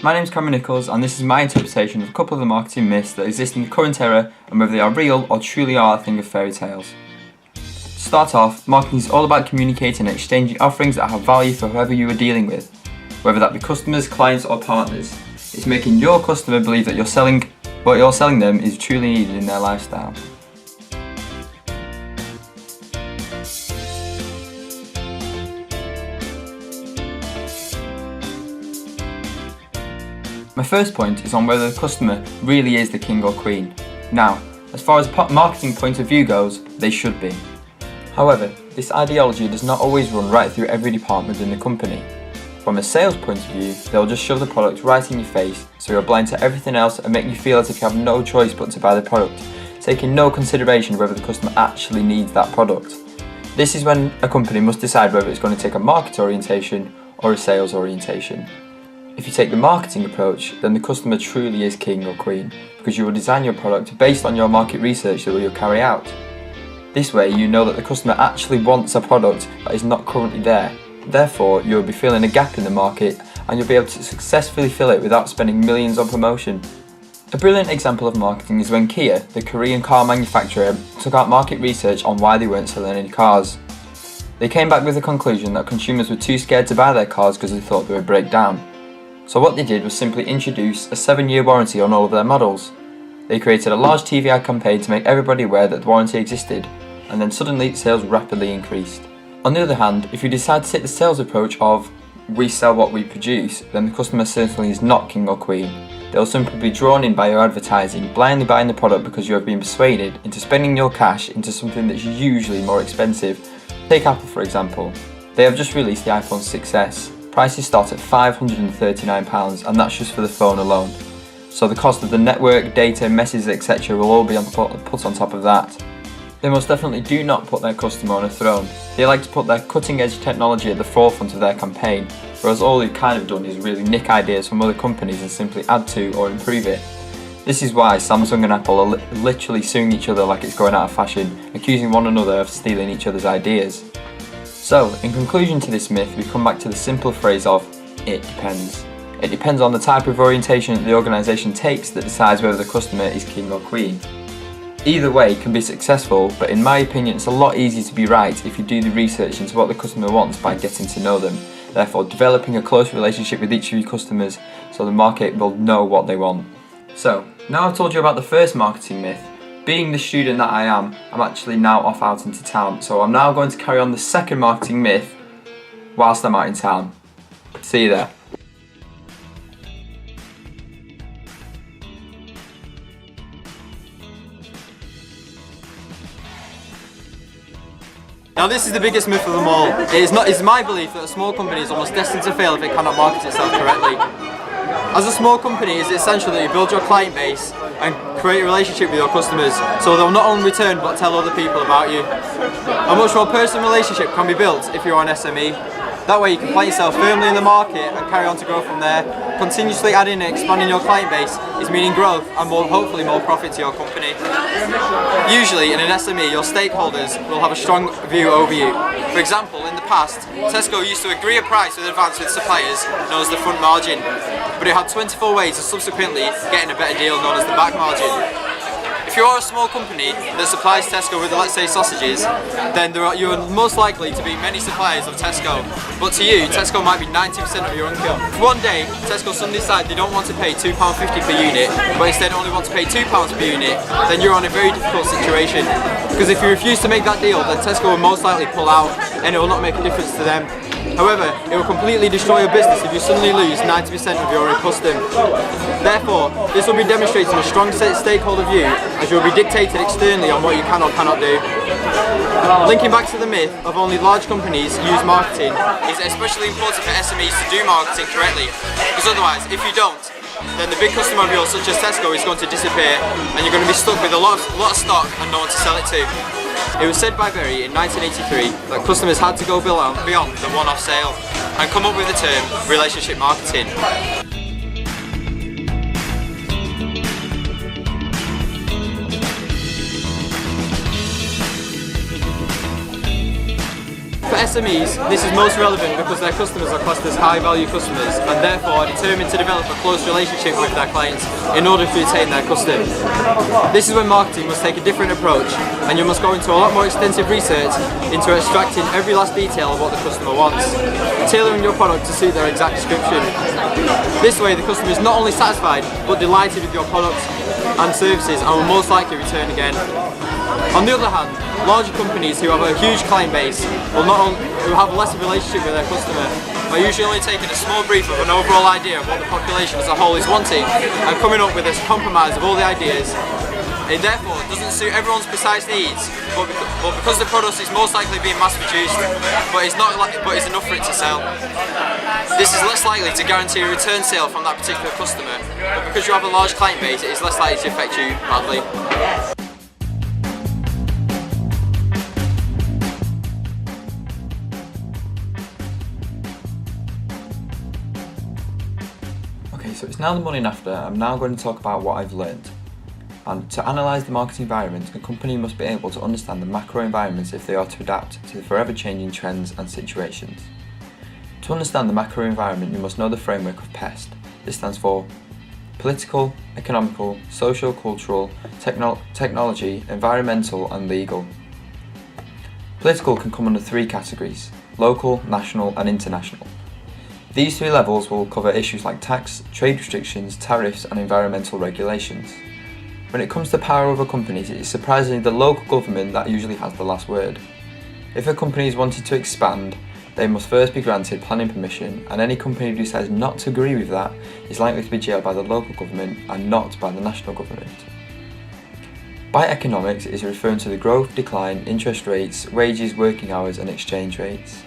My name is Cameron Nichols, and this is my interpretation of a couple of the marketing myths that exist in the current era and whether they are real or truly are a thing of fairy tales. To start off, marketing is all about communicating and exchanging offerings that have value for whoever you are dealing with, whether that be customers, clients or partners. It's making your customer believe that what you're selling them is truly needed in their lifestyle. My first point is on whether the customer really is the king or queen. Now, as far as marketing point of view goes, they should be. However, this ideology does not always run right through every department in the company. From a sales point of view, they'll just shove the product right in your face, so you're blind to everything else and make you feel as if you have no choice but to buy the product, taking no consideration whether the customer actually needs that product. This is when a company must decide whether it's going to take a market orientation or a sales orientation. If you take the marketing approach, then the customer truly is king or queen, because you will design your product based on your market research that you'll carry out. This way you know that the customer actually wants a product that is not currently there. Therefore, you'll be filling a gap in the market and you'll be able to successfully fill it without spending millions on promotion. A brilliant example of marketing is when Kia, the Korean car manufacturer, took out market research on why they weren't selling any cars. They came back with the conclusion that consumers were too scared to buy their cars because they thought they would break down. So what they did was simply introduce a 7-year warranty on all of their models. They created a large TV ad campaign to make everybody aware that the warranty existed, and then suddenly sales rapidly increased. On the other hand, if you decide to take the sales approach of we sell what we produce, then the customer certainly is not king or queen. They'll simply be drawn in by your advertising, blindly buying the product because you have been persuaded into spending your cash into something that's usually more expensive. Take Apple for example. They have just released the iPhone 6s. Prices start at £539 and that's just for the phone alone. So the cost of the network, data, messages etc. will all be put on top of that. They most definitely do not put their customer on a throne. They like to put their cutting edge technology at the forefront of their campaign, whereas all they've kind of done is really nick ideas from other companies and simply add to or improve it. This is why Samsung and Apple are literally suing each other like it's going out of fashion, accusing one another of stealing each other's ideas. So, in conclusion to this myth, we come back to the simple phrase of, it depends. It depends on the type of orientation that the organisation takes that decides whether the customer is king or queen. Either way can be successful, but in my opinion it's a lot easier to be right if you do the research into what the customer wants by getting to know them, therefore developing a close relationship with each of your customers so the market will know what they want. So, now I've told you about the first marketing myth. Being the student that I am, I'm actually now off out into town, so I'm now going to carry on the second marketing myth whilst I'm out in town. See you there. Now this is the biggest myth of them all. It's my belief that a small company is almost destined to fail if it cannot market itself correctly. As a small company, it's essential that you build your client base and create a relationship with your customers so they'll not only return but tell other people about you. A much more personal relationship can be built if you're an SME. That way you can plant yourself firmly in the market and carry on to grow from there. Continuously adding and expanding your client base is meaning growth and hopefully more profit to your company. Usually in an SME, your stakeholders will have a strong view over you. For example, in the past, Tesco used to agree a price in advance with suppliers known as the front margin, but it had 24 ways of subsequently getting a better deal known as the back margin. If you are a small company that supplies Tesco with, let's say, sausages, then you are most likely to be many suppliers of Tesco. But to you, Tesco might be 90% of your income. If one day, Tesco suddenly decide they don't want to pay £2.50 per unit, but instead only want to pay £2 per unit, then you're on a very difficult situation. Because if you refuse to make that deal, then Tesco will most likely pull out, and it will not make a difference to them. However, it will completely destroy your business if you suddenly lose 90% of your custom. Therefore, this will be demonstrating a strong stakeholder view as you will be dictated externally on what you can or cannot do. Linking back to the myth of only large companies use marketing is especially important for SMEs to do marketing correctly, because otherwise, if you don't, then the big customer of yours such as Tesco is going to disappear and you're going to be stuck with a lot of stock and no one to sell it to. It was said by Berry in 1983 that customers had to go beyond the one-off sale and come up with the term relationship marketing. SMEs, this is most relevant because their customers are classed as high-value customers and therefore are determined to develop a close relationship with their clients in order to retain their custom. This is when marketing must take a different approach, and you must go into a lot more extensive research into extracting every last detail of what the customer wants, tailoring your product to suit their exact description. This way the customer is not only satisfied but delighted with your products and services and will most likely return again. On the other hand, larger companies who have a huge client base who have less of a relationship with their customer are usually only taking a small brief of an overall idea of what the population as a whole is wanting and coming up with a compromise of all the ideas. It therefore doesn't suit everyone's precise needs, but because the product is most likely being mass produced, but it's enough for it to sell. This is less likely to guarantee a return sale from that particular customer, but because you have a large client base, it is less likely to affect you badly. Okay, so it's now the morning after. I'm now going to talk about what I've learned. And to analyse the market environment, a company must be able to understand the macro environments if they are to adapt to the forever changing trends and situations. To understand the macro environment, you must know the framework of PEST. This stands for political, economical, social, cultural, technology, environmental and legal. Political can come under three categories: local, national and international. These three levels will cover issues like tax, trade restrictions, tariffs and environmental regulations. When it comes to power over companies, it is surprisingly the local government that usually has the last word. If a company is wanted to expand, they must first be granted planning permission, and any company who decides not to agree with that is likely to be jailed by the local government and not by the national government. By economics, it is referring to the growth, decline, interest rates, wages, working hours and exchange rates.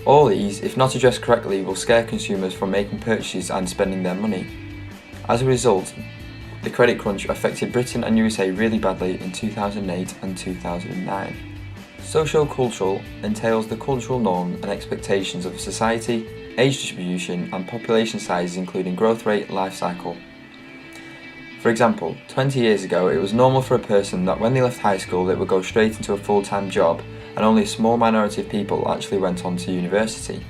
All these, if not addressed correctly, will scare consumers from making purchases and spending their money. As a result, the credit crunch affected Britain and USA really badly in 2008 and 2009. Socio-cultural entails the cultural norms and expectations of a society, age distribution and population sizes including growth rate, life cycle. For example, 20 years ago it was normal for a person that when they left high school they would go straight into a full-time job, and only a small minority of people actually went on to university.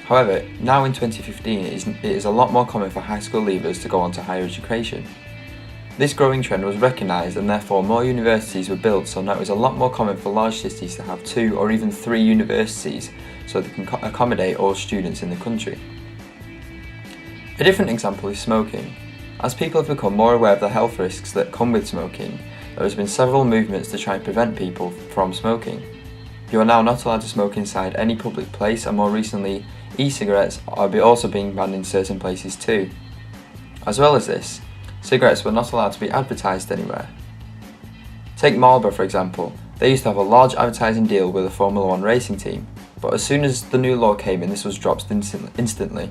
However, now in 2015 it is a lot more common for high school leavers to go on to higher education. This growing trend was recognised and therefore more universities were built, so now it is a lot more common for large cities to have 2 or even 3 universities so they can accommodate all students in the country. A different example is smoking. As people have become more aware of the health risks that come with smoking, there has been several movements to try and prevent people from smoking. You are now not allowed to smoke inside any public place, and more recently, e-cigarettes are also being banned in certain places too. As well as this, cigarettes were not allowed to be advertised anywhere. Take Marlboro for example. They used to have a large advertising deal with a Formula 1 racing team, but as soon as the new law came in, this was dropped instantly.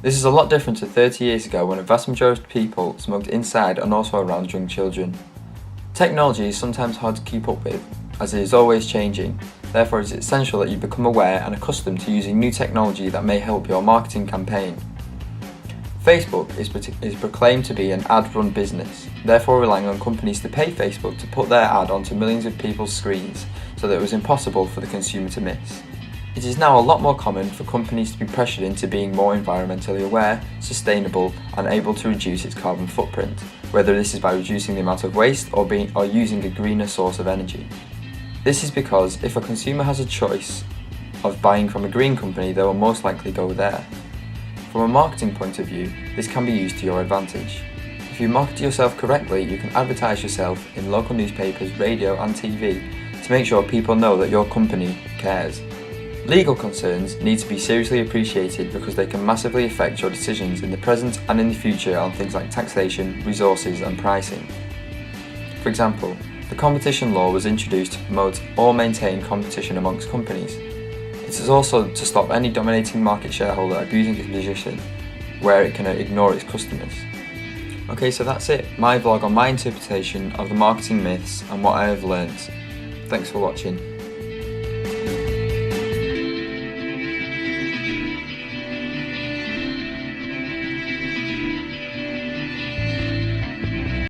This is a lot different to 30 years ago when a vast majority of people smoked inside and also around young children. Technology is sometimes hard to keep up with, as it is always changing. Therefore, it is essential that you become aware and accustomed to using new technology that may help your marketing campaign. Facebook is proclaimed to be an ad-run business, therefore relying on companies to pay Facebook to put their ad onto millions of people's screens so that it was impossible for the consumer to miss. It is now a lot more common for companies to be pressured into being more environmentally aware, sustainable and able to reduce its carbon footprint, whether this is by reducing the amount of waste or using a greener source of energy. This is because if a consumer has a choice of buying from a green company, they will most likely go there. From a marketing point of view, this can be used to your advantage. If you market yourself correctly, you can advertise yourself in local newspapers, radio and TV to make sure people know that your company cares. Legal concerns need to be seriously appreciated because they can massively affect your decisions in the present and in the future on things like taxation, resources and pricing. For example, the competition law was introduced to promote or maintain competition amongst companies. It is also to stop any dominating market shareholder abusing his position where it can ignore its customers. Okay, so that's it, my vlog on my interpretation of the marketing myths and what I have learnt. Thanks for watching.